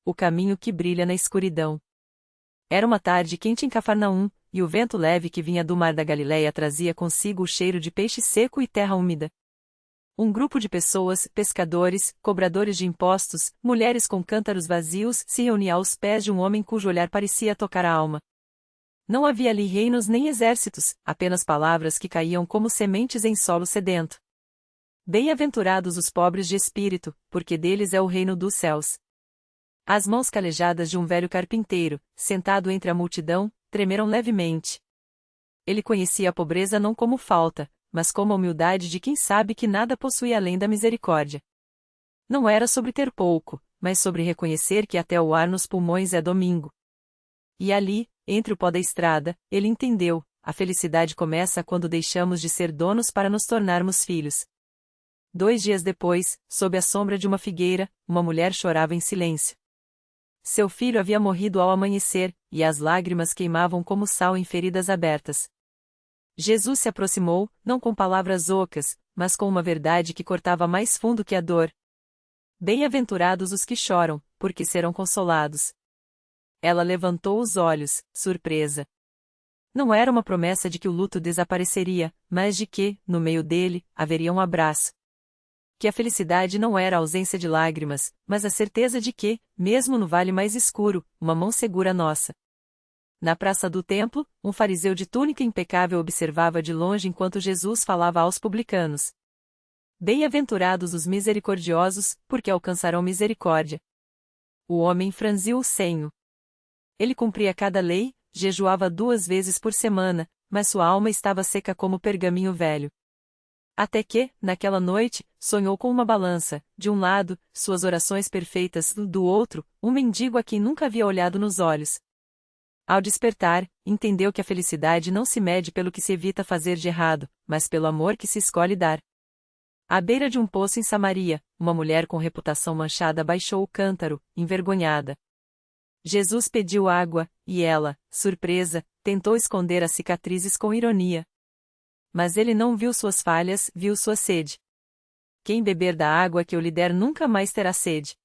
o caminho que brilha na escuridão. Era uma tarde quente em Cafarnaum, e o vento leve que vinha do mar da Galileia trazia consigo o cheiro de peixe seco e terra úmida. Um grupo de pessoas, pescadores, cobradores de impostos, mulheres com cântaros vazios, se reunia aos pés de um homem cujo olhar parecia tocar a alma. Não havia ali reinos nem exércitos, apenas palavras que caíam como sementes em solo sedento. Bem-aventurados os pobres de espírito, porque deles é o reino dos céus. As mãos calejadas de um velho carpinteiro, sentado entre a multidão, tremeram levemente. Ele conhecia a pobreza não como falta, mas como a humildade de quem sabe que nada possui além da misericórdia. Não era sobre ter pouco, mas sobre reconhecer que até o ar nos pulmões é domingo. E ali, entre o pó da estrada, ele entendeu: a felicidade começa quando deixamos de ser donos para nos tornarmos filhos. 2 dias depois, sob a sombra de uma figueira, uma mulher chorava em silêncio. Seu filho havia morrido ao amanhecer, e as lágrimas queimavam como sal em feridas abertas. Jesus se aproximou, não com palavras ocas, mas com uma verdade que cortava mais fundo que a dor. Bem-aventurados os que choram, porque serão consolados. Ela levantou os olhos, surpresa. Não era uma promessa de que o luto desapareceria, mas de que, no meio dele, haveria um abraço. Que a felicidade não era a ausência de lágrimas, mas a certeza de que, mesmo no vale mais escuro, uma mão segura a nossa. Na praça do templo, um fariseu de túnica impecável observava de longe enquanto Jesus falava aos publicanos. Bem-aventurados os misericordiosos, porque alcançarão misericórdia. O homem franziu o senho. Ele cumpria cada lei, jejuava 2 vezes por semana, mas sua alma estava seca como pergaminho velho. Até que, naquela noite, sonhou com uma balança, de um lado, suas orações perfeitas, do outro, um mendigo a quem nunca havia olhado nos olhos. Ao despertar, entendeu que a felicidade não se mede pelo que se evita fazer de errado, mas pelo amor que se escolhe dar. À beira de um poço em Samaria, uma mulher com reputação manchada baixou o cântaro, envergonhada. Jesus pediu água, e ela, surpresa, tentou esconder as cicatrizes com ironia. Mas ele não viu suas falhas, viu sua sede. Quem beber da água que eu lhe der nunca mais terá sede.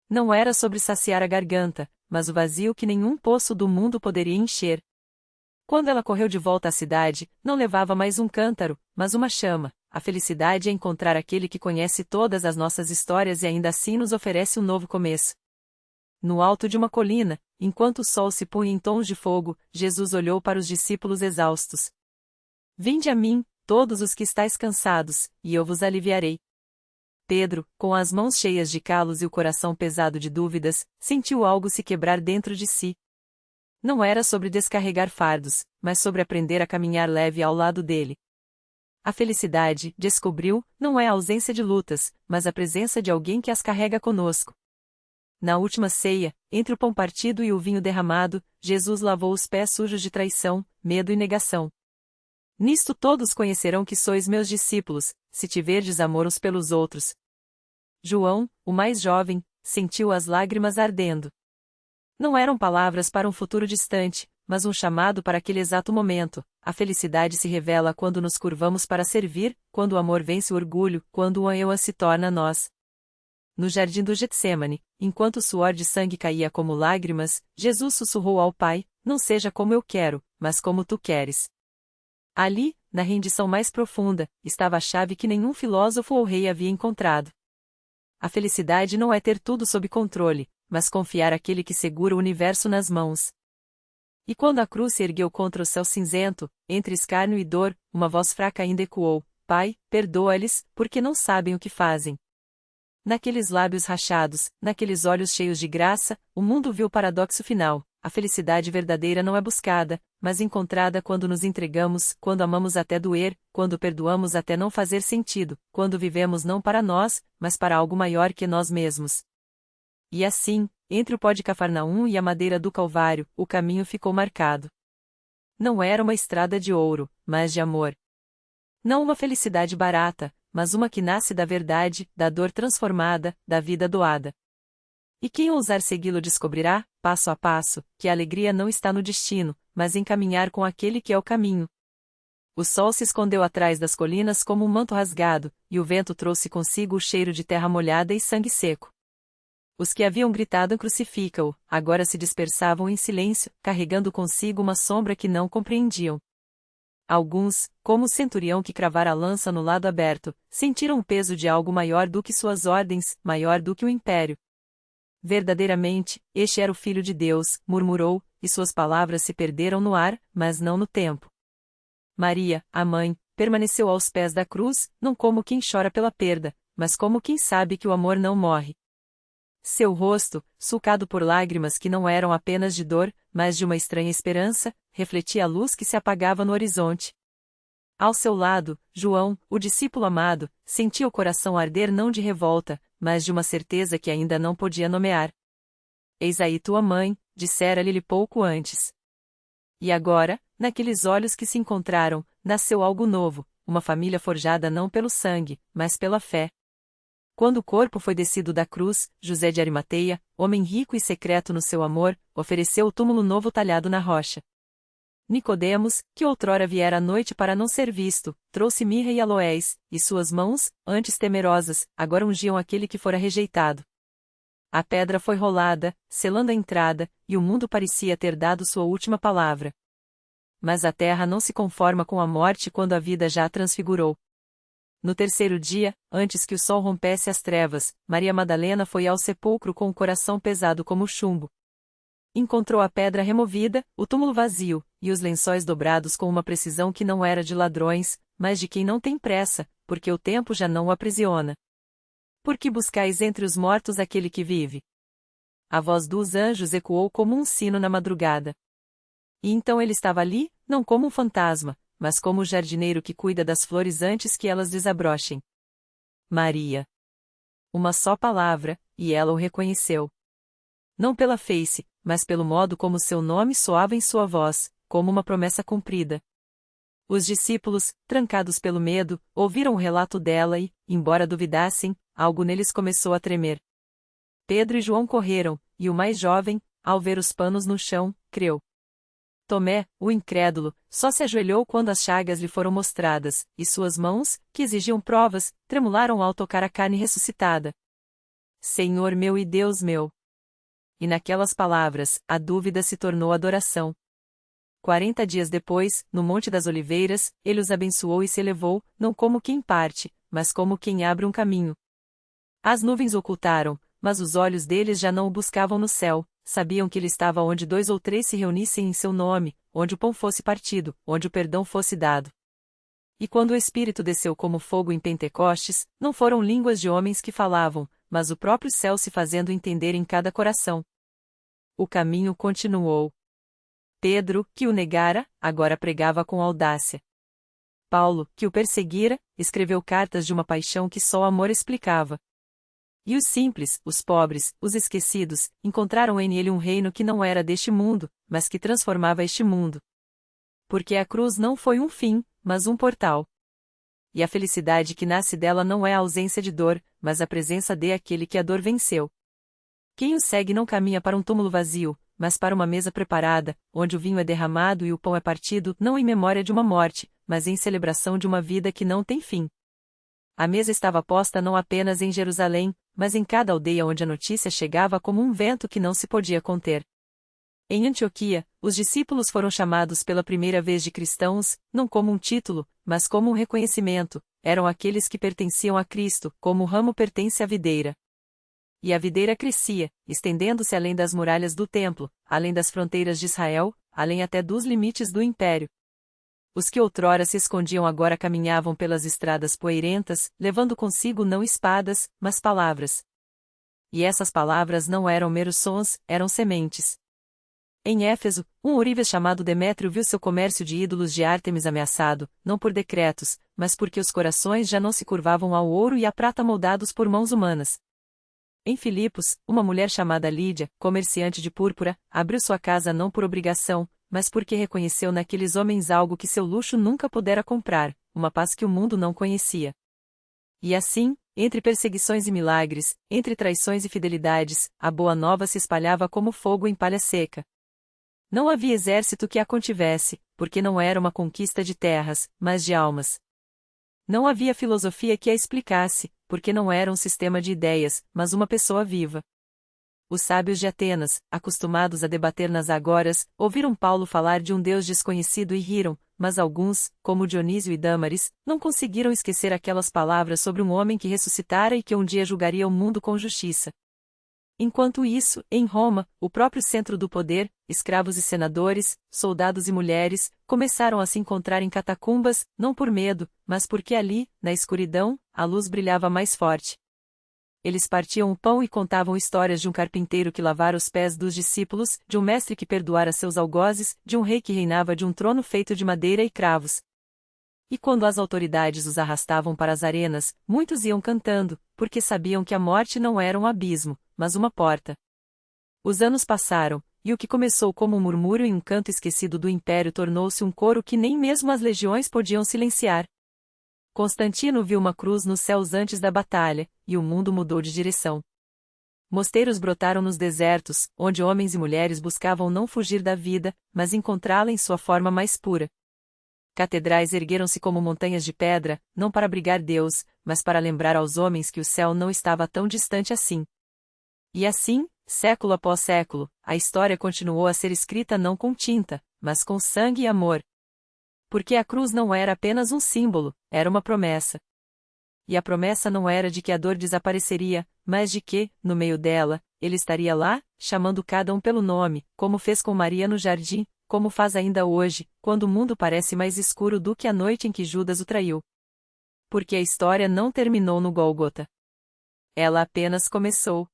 Não era sobre saciar a garganta, mas o vazio que nenhum poço do mundo poderia encher. Quando ela correu de volta à cidade, não levava mais um cântaro, mas uma chama. A felicidade é encontrar aquele que conhece todas as nossas histórias e ainda assim nos oferece um novo começo. No alto de uma colina, enquanto o sol se punha em tons de fogo, Jesus olhou para os discípulos exaustos. Vinde a mim, todos os que estáis cansados, e eu vos aliviarei. Pedro, com as mãos cheias de calos e o coração pesado de dúvidas, sentiu algo se quebrar dentro de si. Não era sobre descarregar fardos, mas sobre aprender a caminhar leve ao lado dele. A felicidade, descobriu, não é a ausência de lutas, mas a presença de alguém que as carrega conosco. Na última ceia, entre o pão partido e o vinho derramado, Jesus lavou os pés sujos de traição, medo e negação. Nisto todos conhecerão que sois meus discípulos, se tiverdes amor uns pelos outros. João, o mais jovem, sentiu as lágrimas ardendo. Não eram palavras para um futuro distante, mas um chamado para aquele exato momento. A felicidade se revela quando nos curvamos para servir, quando o amor vence o orgulho, quando o eu se torna nós. No jardim do Getsêmani, enquanto o suor de sangue caía como lágrimas, Jesus sussurrou ao Pai: não seja como eu quero, mas como tu queres. Ali, na rendição mais profunda, estava a chave que nenhum filósofo ou rei havia encontrado. A felicidade não é ter tudo sob controle, mas confiar àquele que segura o universo nas mãos. E quando a cruz se ergueu contra o céu cinzento, entre escárnio e dor, uma voz fraca ainda ecoou: Pai, perdoa-lhes, porque não sabem o que fazem. Naqueles lábios rachados, naqueles olhos cheios de graça, o mundo viu o paradoxo final. A felicidade verdadeira não é buscada, mas encontrada quando nos entregamos, quando amamos até doer, quando perdoamos até não fazer sentido, quando vivemos não para nós, mas para algo maior que nós mesmos. E assim, entre o pó de Cafarnaum e a madeira do Calvário, o caminho ficou marcado. Não era uma estrada de ouro, mas de amor. Não uma felicidade barata, mas uma que nasce da verdade, da dor transformada, da vida doada. E quem ousar segui-lo descobrirá, passo a passo, que a alegria não está no destino, mas em caminhar com aquele que é o caminho. O sol se escondeu atrás das colinas como um manto rasgado, e o vento trouxe consigo o cheiro de terra molhada e sangue seco. Os que haviam gritado crucifica-o, agora se dispersavam em silêncio, carregando consigo uma sombra que não compreendiam. Alguns, como o centurião que cravara a lança no lado aberto, sentiram o peso de algo maior do que suas ordens, maior do que o império. Verdadeiramente, este era o Filho de Deus, murmurou, e suas palavras se perderam no ar, mas não no tempo. Maria, a mãe, permaneceu aos pés da cruz, não como quem chora pela perda, mas como quem sabe que o amor não morre. Seu rosto, sulcado por lágrimas que não eram apenas de dor, mas de uma estranha esperança, refletia a luz que se apagava no horizonte. Ao seu lado, João, o discípulo amado, sentia o coração arder não de revolta, mas de uma certeza que ainda não podia nomear. Eis aí tua mãe, dissera-lhe pouco antes. E agora, naqueles olhos que se encontraram, nasceu algo novo, uma família forjada não pelo sangue, mas pela fé. Quando o corpo foi descido da cruz, José de Arimateia, homem rico e secreto no seu amor, ofereceu o túmulo novo talhado na rocha. Nicodemos, que outrora viera à noite para não ser visto, trouxe mirra e aloés, e suas mãos, antes temerosas, agora ungiam aquele que fora rejeitado. A pedra foi rolada, selando a entrada, e o mundo parecia ter dado sua última palavra. Mas a terra não se conforma com a morte quando a vida já a transfigurou. No terceiro dia, antes que o sol rompesse as trevas, Maria Madalena foi ao sepulcro com o coração pesado como chumbo. Encontrou a pedra removida, o túmulo vazio, e os lençóis dobrados com uma precisão que não era de ladrões, mas de quem não tem pressa, porque o tempo já não o aprisiona. Por que buscais entre os mortos aquele que vive? A voz dos anjos ecoou como um sino na madrugada. E então ele estava ali, não como um fantasma, mas como o jardineiro que cuida das flores antes que elas desabrochem. Maria. Uma só palavra, e ela o reconheceu. Não pela face, mas pelo modo como seu nome soava em sua voz, como uma promessa cumprida. Os discípulos, trancados pelo medo, ouviram o relato dela e, embora duvidassem, algo neles começou a tremer. Pedro e João correram, e o mais jovem, ao ver os panos no chão, creu. Tomé, o incrédulo, só se ajoelhou quando as chagas lhe foram mostradas, e suas mãos, que exigiam provas, tremularam ao tocar a carne ressuscitada. Senhor meu e Deus meu! E naquelas palavras, a dúvida se tornou adoração. 40 dias depois, no Monte das Oliveiras, ele os abençoou e se elevou, não como quem parte, mas como quem abre um caminho. As nuvens ocultaram, mas os olhos deles já não o buscavam no céu, sabiam que ele estava onde 2 ou 3 se reunissem em seu nome, onde o pão fosse partido, onde o perdão fosse dado. E quando o Espírito desceu como fogo em Pentecostes, não foram línguas de homens que falavam, mas o próprio céu se fazendo entender em cada coração. O caminho continuou. Pedro, que o negara, agora pregava com audácia. Paulo, que o perseguira, escreveu cartas de uma paixão que só o amor explicava. E os simples, os pobres, os esquecidos, encontraram em ele um reino que não era deste mundo, mas que transformava este mundo. Porque a cruz não foi um fim, mas um portal. E a felicidade que nasce dela não é a ausência de dor, mas a presença de aquele que a dor venceu. Quem o segue não caminha para um túmulo vazio, mas para uma mesa preparada, onde o vinho é derramado e o pão é partido, não em memória de uma morte, mas em celebração de uma vida que não tem fim. A mesa estava posta não apenas em Jerusalém, mas em cada aldeia onde a notícia chegava como um vento que não se podia conter. Em Antioquia, os discípulos foram chamados pela primeira vez de cristãos, não como um título, mas como um reconhecimento, eram aqueles que pertenciam a Cristo, como o ramo pertence à videira. E a videira crescia, estendendo-se além das muralhas do templo, além das fronteiras de Israel, além até dos limites do império. Os que outrora se escondiam agora caminhavam pelas estradas poeirentas, levando consigo não espadas, mas palavras. E essas palavras não eram meros sons, eram sementes. Em Éfeso, um ourives chamado Demétrio viu seu comércio de ídolos de Ártemis ameaçado, não por decretos, mas porque os corações já não se curvavam ao ouro e à prata moldados por mãos humanas. Em Filipos, uma mulher chamada Lídia, comerciante de púrpura, abriu sua casa não por obrigação, mas porque reconheceu naqueles homens algo que seu luxo nunca pudera comprar, uma paz que o mundo não conhecia. E assim, entre perseguições e milagres, entre traições e fidelidades, a boa nova se espalhava como fogo em palha seca. Não havia exército que a contivesse, porque não era uma conquista de terras, mas de almas. Não havia filosofia que a explicasse, porque não era um sistema de ideias, mas uma pessoa viva. Os sábios de Atenas, acostumados a debater nas agoras, ouviram Paulo falar de um Deus desconhecido e riram, mas alguns, como Dionísio e Dâmaris, não conseguiram esquecer aquelas palavras sobre um homem que ressuscitara e que um dia julgaria o mundo com justiça. Enquanto isso, em Roma, o próprio centro do poder, escravos e senadores, soldados e mulheres, começaram a se encontrar em catacumbas, não por medo, mas porque ali, na escuridão, a luz brilhava mais forte. Eles partiam o pão e contavam histórias de um carpinteiro que lavara os pés dos discípulos, de um mestre que perdoara seus algozes, de um rei que reinava de um trono feito de madeira e cravos. E quando as autoridades os arrastavam para as arenas, muitos iam cantando, porque sabiam que a morte não era um abismo, mas uma porta. Os anos passaram, e o que começou como um murmúrio e um canto esquecido do império tornou-se um coro que nem mesmo as legiões podiam silenciar. Constantino viu uma cruz nos céus antes da batalha, e o mundo mudou de direção. Mosteiros brotaram nos desertos, onde homens e mulheres buscavam não fugir da vida, mas encontrá-la em sua forma mais pura. Catedrais ergueram-se como montanhas de pedra, não para abrigar Deus, mas para lembrar aos homens que o céu não estava tão distante assim. E assim, século após século, a história continuou a ser escrita não com tinta, mas com sangue e amor. Porque a cruz não era apenas um símbolo, era uma promessa. E a promessa não era de que a dor desapareceria, mas de que, no meio dela, ele estaria lá, chamando cada um pelo nome, como fez com Maria no jardim, como faz ainda hoje, quando o mundo parece mais escuro do que a noite em que Judas o traiu. Porque a história não terminou no Gólgota. Ela apenas começou.